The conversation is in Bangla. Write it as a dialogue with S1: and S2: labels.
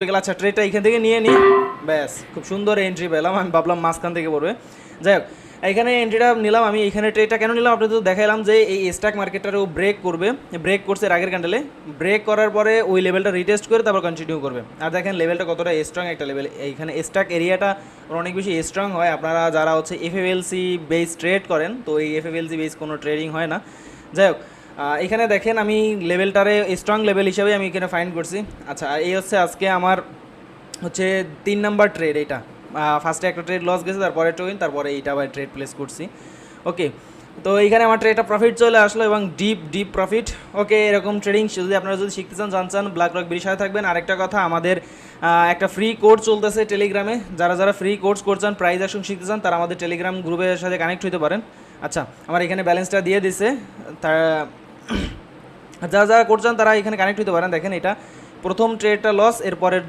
S1: আচ্ছা ট্রেটা এখান থেকে নিয়ে নিই, ব্যাস খুব সুন্দর এন্ট্রি পেলাম। আমি ভাবলাম মাঝখান থেকে পড়বে, যাই হোক এখানে এন্ট্রিটা নিলাম। আমি এখানে ট্রেটা কেন নিলাম আপনাদের তো দেখাইলাম যে এই স্টক মার্কেটটারও ব্রেক করবে, ব্রেক করছে এর আগের ক্যান্ডেলে, ব্রেক করার পরে ওই লেভেলটা রিটেস্ট করে তারপর কন্টিনিউ করবে। আর দেখেন লেভেলটা কতটা স্ট্রং একটা লেভেল, এইখানে স্টক এরিয়াটা অনেক বেশি স্ট্রং হয়। আপনারা যারা হচ্ছে এফএফএলসি বেস ট্রেড করেন, তো এই এফএফএলসি বেস কোনো ট্রেডিং হয় না। যাই হোক এখানে দেখেন আমি লেভেলটারে স্ট্রং লেভেল হিসাবে আমি এখানে ফাইন্ড করছি। আচ্ছা এই হচ্ছে আজকে আমার হচ্ছে 3 নাম্বার ট্রেড এইটা। ফার্স্টে একটা ট্রেড লস গেছে, তারপরে টুইন, তারপরে এইটা আবার ট্রেড প্লেস করছি। ওকে, তো এইখানে আমার ট্রেডটা প্রফিট চলে আসলো এবং ডিপ প্রফিট। ওকে, এরকম ট্রেডিং যদি আপনারা যদি শিখতে চান জানছেন ব্ল্যাক রক বিষয়ে থাকবেন। আরেকটা কথা, আমাদের একটা ফ্রি কোর্স চলতেছে টেলিগ্রামে, যারা যারা ফ্রি কোর্স করছেন প্রাইজ অ্যাকশন শিখতে চান তারা আমাদের টেলিগ্রাম গ্রুপের সাথে কানেক্ট হতে পারেন। আচ্ছা আমার এখানে ব্যালেন্সটা দিয়ে দিছে, তারা যারা যারা করছেন তারা এখানে কানেক্ট হতে পারেন। দেখেন এটা প্রথম ট্রেডটা লস, এরপরের